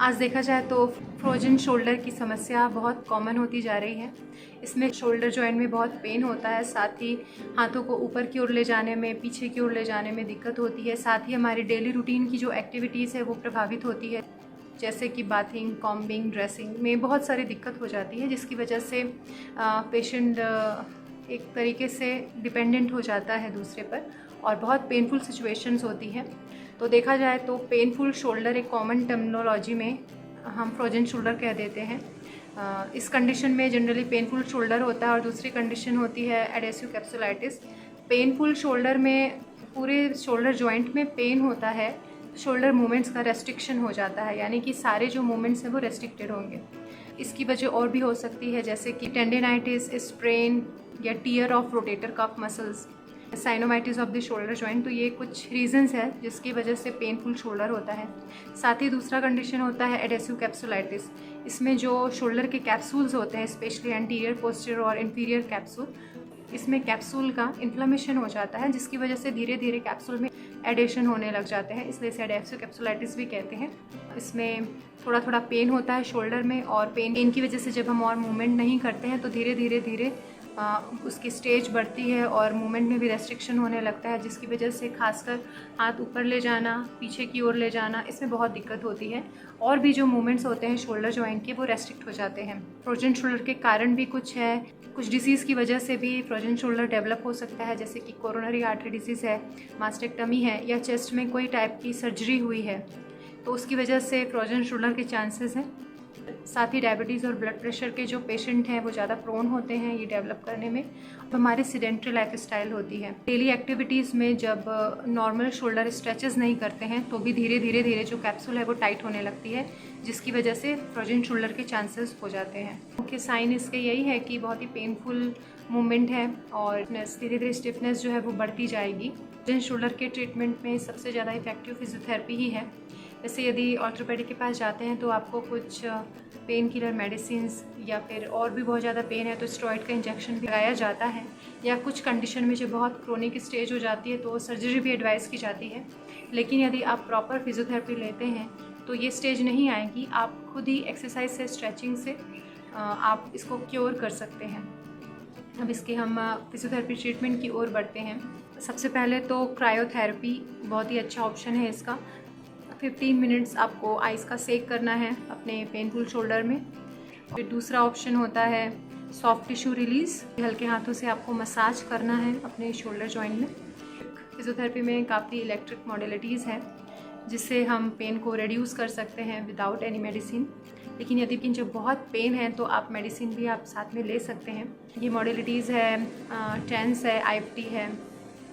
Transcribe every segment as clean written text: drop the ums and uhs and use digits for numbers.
आज देखा जाए तो फ्रोजन शोल्डर की समस्या बहुत कॉमन होती जा रही है। इसमें शोल्डर जॉइंट में बहुत पेन होता है, साथ ही हाथों को ऊपर की ओर ले जाने में, पीछे की ओर ले जाने में दिक्कत होती है। साथ ही हमारी डेली रूटीन की जो एक्टिविटीज़ है वो प्रभावित होती है, जैसे कि बाथिंग, कॉम्बिंग, ड्रेसिंग में बहुत सारी दिक्कत हो जाती है, जिसकी वजह से पेशेंट एक तरीके से डिपेंडेंट हो जाता है दूसरे पर और बहुत पेनफुल सिचुएशंस होती है। तो देखा जाए तो पेनफुल शोल्डर एक कॉमन टर्मिनोलॉजी में हम फ्रोजन शोल्डर कह देते हैं। इस कंडीशन में जनरली पेनफुल शोल्डर होता है और दूसरी कंडीशन होती है एडेसिव कैप्सुलाइटिस। पेनफुल शोल्डर में पूरे शोल्डर जॉइंट में पेन होता है, शोल्डर मूवमेंट्स का रेस्ट्रिक्शन हो जाता है, यानी कि सारे जो मूवमेंट्स हैं वो रेस्ट्रिक्टेड होंगे। इसकी वजह और भी हो सकती है, जैसे कि टेंडिनाइटिस, स्प्रेन या tear of rotator cuff muscles, synovitis of the shoulder joint. तो ये कुछ रीजंस है जिसकी वजह से पेनफुल शोल्डर होता है। साथ ही दूसरा कंडीशन होता है एडेसिव कैप्सुलाइटिस। इसमें जो शोल्डर के कैप्सूल्स होते हैं, स्पेशली एंटीरियर, पोस्टीरियर और इंफीरियर कैप्सूल, इसमें कैप्सूल का इन्फ्लेमेशन हो जाता है, जिसकी वजह से धीरे धीरे कैप्सूल में एडेशन होने लग जाते हैं, इसलिए इसे एडेसिव कैप्सुलाइटिस भी कहते हैं। इसमें थोड़ा थोड़ा पेन होता है शोल्डर में, और पेन की वजह से जब हम और मूवमेंट नहीं करते हैं तो धीरे धीरे उसकी स्टेज बढ़ती है और मूवमेंट में भी रेस्ट्रिक्शन होने लगता है, जिसकी वजह से खासकर हाथ ऊपर ले जाना, पीछे की ओर ले जाना, इसमें बहुत दिक्कत होती है। और भी जो मूवमेंट्स होते हैं शोल्डर जॉइंट के वो रेस्ट्रिक्ट हो जाते हैं। फ्रोजन शोल्डर के कारण भी कुछ है, कुछ डिसीज़ की वजह से भी फ्रोजन शोल्डर डेवलप हो सकता है, जैसे कि कोरोनरी आर्टरी डिसीज़ है, मास्टेक्टमी है, या चेस्ट में कोई टाइप की सर्जरी हुई है तो उसकी वजह से फ्रोजन शोल्डर के चांसेस हैं। साथ ही डायबिटीज़ और ब्लड प्रेशर के जो पेशेंट हैं वो ज़्यादा प्रोन होते हैं ये डेवलप करने में। हमारी सीडेंट्री लाइफ स्टाइल होती है, डेली एक्टिविटीज़ में जब नॉर्मल शोल्डर स्ट्रेचेस नहीं करते हैं तो भी धीरे धीरे जो कैप्सूल है वो टाइट होने लगती है, जिसकी वजह से फ्रोजन शोल्डर के चांसेस हो जाते हैं। मुख्य साइन इसके यही है कि बहुत ही पेनफुल मूवमेंट है और धीरे धीरे स्टिफनेस जो है वो बढ़ती जाएगी। फ्रोजन शोल्डर के ट्रीटमेंट में सबसे ज़्यादा इफेक्टिव फिजियोथेरेपी ही है। जैसे यदि ऑर्थोपेडिक के पास जाते हैं तो आपको कुछ पेन किलर मेडिसिन्स, या फिर और भी बहुत ज़्यादा पेन है तो स्टेरॉइड का इंजेक्शन भी लगाया जाता है, या कुछ कंडीशन में जो बहुत क्रोनिक स्टेज हो जाती है तो सर्जरी भी एडवाइस की जाती है। लेकिन यदि आप प्रॉपर फिजियोथेरेपी लेते हैं तो ये स्टेज नहीं आएगी। आप खुद ही एक्सरसाइज से, स्ट्रेचिंग से आप इसको क्योर कर सकते हैं। अब इसके हम फिजियोथेरेपी ट्रीटमेंट की ओर बढ़ते हैं। सबसे पहले तो क्रायोथेरेपी बहुत ही अच्छा ऑप्शन है इसका। 15 मिनट्स आपको आइस का सेक करना है अपने पेनफुल शोल्डर में। फिर दूसरा ऑप्शन होता है सॉफ्ट टिश्यू रिलीज़, हल्के हाथों से आपको मसाज करना है अपने शोल्डर जॉइंट में। फिजियोथेरेपी में काफ़ी इलेक्ट्रिक मॉडलिटीज़ हैं जिससे हम पेन को रिड्यूस कर सकते हैं विदाउट एनी मेडिसिन। लेकिन यदि जब बहुत पेन है तो आप मेडिसिन भी आप साथ में ले सकते हैं। ये मॉडलिटीज़ है टेंस है, IFT है,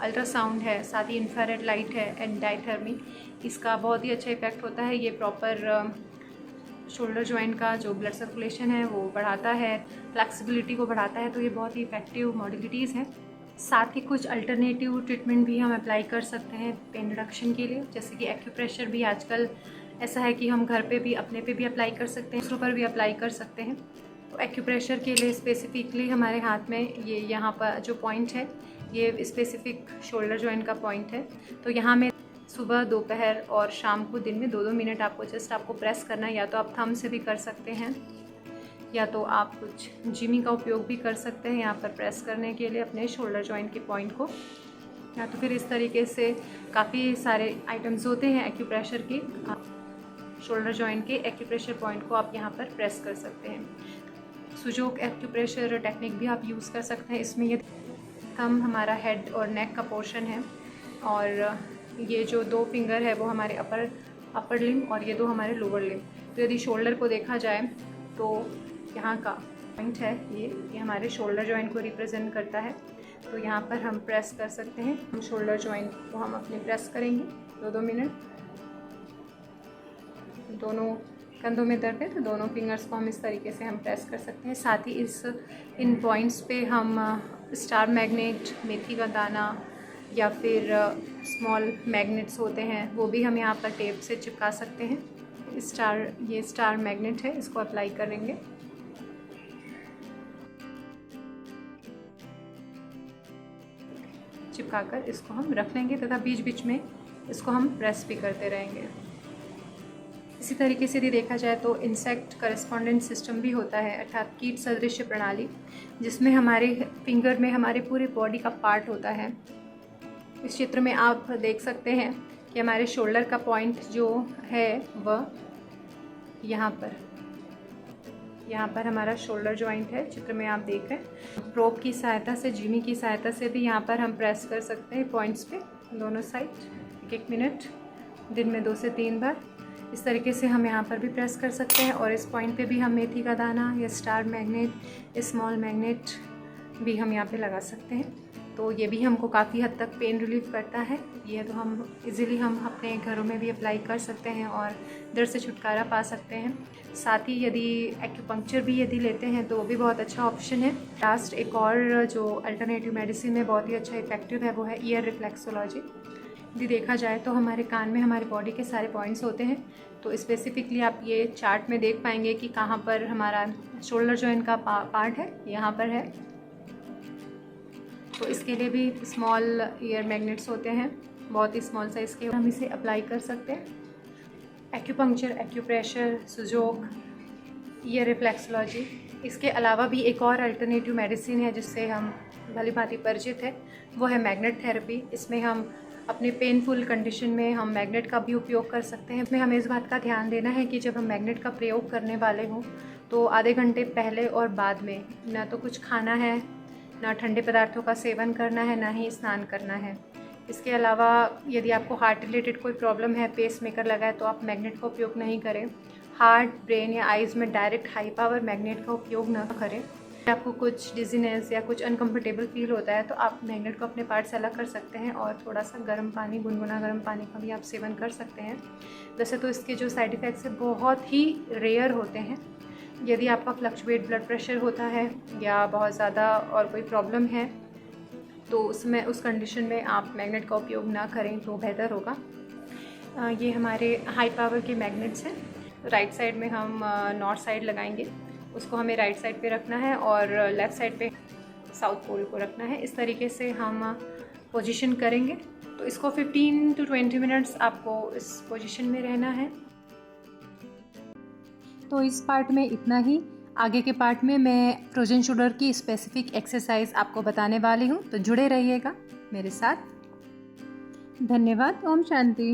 अल्ट्रासाउंड है, साथ ही इंफ्रारेड लाइट है, एंड डायथर्मी। इसका बहुत ही अच्छा इफेक्ट होता है। ये प्रॉपर शोल्डर जॉइंट का जो ब्लड सर्कुलेशन है वो बढ़ाता है, फ्लेक्सिबिलिटी को बढ़ाता है, तो ये बहुत ही इफेक्टिव मॉडलिटीज़ हैं। साथ ही कुछ अल्टरनेटिव ट्रीटमेंट भी हम अप्लाई कर सकते हैं पेन रिडक्शन के लिए, जैसे कि एक्यूप्रेशर भी आजकल ऐसा है कि हम घर पे भी, अपने पे भी अप्लाई कर सकते हैं, दूसरों पर भी अप्लाई कर सकते हैं। तो एक्यूप्रेशर के लिए स्पेसिफिकली हमारे हाथ में ये यहाँ पर जो पॉइंट है ये स्पेसिफिक शोल्डर जॉइंट का पॉइंट है। तो यहाँ में सुबह, दोपहर और शाम को दिन में 2-2 मिनट आपको प्रेस करना है। या तो आप थंब से भी कर सकते हैं, या तो आप कुछ जिमी का उपयोग भी कर सकते हैं यहाँ पर प्रेस करने के लिए अपने शोल्डर जॉइंट के पॉइंट को। या तो फिर इस तरीके से काफ़ी सारे आइटम्स होते हैं एक्यूप्रेशर के, शोल्डर जॉइंट के एक्यूप्रेशर पॉइंट को आप यहाँ पर प्रेस कर सकते हैं। सुजोक एक्यूप्रेशर टेक्निक भी आप यूज़ कर सकते हैं। इसमें ये थंब हमारा हेड और नेक का पोर्शन है, और ये जो 2 फिंगर है वो हमारे अपर लिम्ब और ये 2 हमारे लोअर लिम्ब। तो यदि शोल्डर को देखा जाए तो यहाँ का पॉइंट है ये हमारे शोल्डर जॉइंट को रिप्रेजेंट करता है। तो यहाँ पर हम प्रेस कर सकते हैं। हम शोल्डर जॉइंट को हम अपने प्रेस करेंगे 2-2 मिनट। दोनों कंधों में दर्द है तो दोनों फिंगर्स को हम इस तरीके से हम प्रेस कर सकते हैं। साथ ही इन पॉइंट्स पे हम स्टार मैग्नेट, मेथी का दाना, या फिर स्मॉल मैग्नेट्स होते हैं वो भी हम यहाँ पर टेप से चिपका सकते हैं। ये स्टार मैग्नेट है, इसको अप्लाई करेंगे। चिपकाकर इसको हम रख लेंगे तथा बीच बीच में इसको हम प्रेस भी करते रहेंगे। इसी तरीके से यदि देखा जाए तो इंसेक्ट करस्पॉन्डेंट सिस्टम भी होता है, अर्थात कीट सदृश प्रणाली, जिसमें हमारे फिंगर में हमारे पूरे बॉडी का पार्ट होता है। इस चित्र में आप देख सकते हैं कि हमारे शोल्डर का पॉइंट जो है वह यहाँ पर हमारा शोल्डर जॉइंट है। चित्र में आप देख रहे हैं। प्रोब की सहायता से, जीमी की सहायता से भी यहाँ पर हम प्रेस कर सकते हैं पॉइंट्स पे, दोनों साइड 1-1 मिनट, दिन में 2 से 3 बार। इस तरीके से हम यहाँ पर भी प्रेस कर सकते हैं। और इस पॉइंट पे भी हम मेथी का दाना या स्टार मैग्नेट, स्मॉल मैग्नेट भी हम यहाँ पे लगा सकते हैं। तो ये भी हमको काफ़ी हद तक पेन रिलीफ करता है। ये तो हम इजीली हम अपने घरों में भी अप्लाई कर सकते हैं और दर्द से छुटकारा पा सकते हैं। साथ ही यदि एक्यूपंक्चर भी यदि लेते हैं तो वो भी बहुत अच्छा ऑप्शन है। लास्ट एक और जो अल्टरनेटिव मेडिसिन में बहुत ही अच्छा इफेक्टिव है वो है ईयर रिफ्लेक्सोलॉजी। यदि देखा जाए तो हमारे कान में हमारे बॉडी के सारे पॉइंट्स होते हैं। तो स्पेसिफिकली आप ये चार्ट में देख पाएंगे कि कहाँ पर हमारा शोल्डर जॉइंट का पार्ट है, यहाँ पर है। तो इसके लिए भी स्मॉल ईयर मैग्नेट्स होते हैं, बहुत ही स्मॉल साइज़ के, हम इसे अप्लाई कर सकते हैं। Acupuncture, acupressure, Sujok, year reflexology, इसके अलावा भी एक और अल्टरनेटिव मेडिसिन है जिससे हम भली भांति परिचित है, वो है मैग्नेट थेरेपी। इसमें हम अपने पेनफुल कंडीशन में हम मैग्नेट का भी उपयोग कर सकते हैं। इसमें हमें इस बात का ध्यान देना है कि जब हम मैग्नेट का प्रयोग करने वाले हों तो आधे घंटे पहले और बाद में ना तो कुछ खाना है, ना ठंडे पदार्थों का सेवन करना है, ना ही स्नान करना है। इसके अलावा यदि आपको हार्ट रिलेटेड कोई प्रॉब्लम है, पेस मेकर लगा है, तो आप मैग्नेट का उपयोग नहीं करें। हार्ट, ब्रेन या आइज़ में डायरेक्ट हाई पावर मैग्नेट का उपयोग न करें। आपको कुछ डिजीनेस या कुछ अनकंफर्टेबल फील होता है तो आप मैग्नेट को अपने पार्ट से अलग कर सकते हैं और थोड़ा सा गर्म पानी, गुनगुना गर्म पानी का भी आप सेवन कर सकते हैं। वैसे तो इसके जो साइड इफ़ेक्ट्स हैं बहुत ही रेयर होते हैं। यदि आपका फ्लक्चुएट ब्लड प्रेशर होता है या बहुत ज़्यादा और कोई प्रॉब्लम है तो उसमें उस कंडीशन में आप मैग्नेट का उपयोग ना करें तो बेहतर होगा। ये हमारे हाई पावर के मैग्नेट्स हैं। राइट साइड में हम नॉर्थ साइड लगाएंगे, उसको हमें राइट साइड पे रखना है और लेफ़्ट साइड पे साउथ पोल को रखना है। इस तरीके से हम पोजीशन करेंगे। तो इसको 15 to 20 मिनट्स आपको इस पोजीशन में रहना है। तो इस पार्ट में इतना ही। आगे के पार्ट में मैं फ्रोजन शोल्डर की स्पेसिफिक एक्सरसाइज आपको बताने वाली हूँ, तो जुड़े रहिएगा मेरे साथ। धन्यवाद। ओम शांति।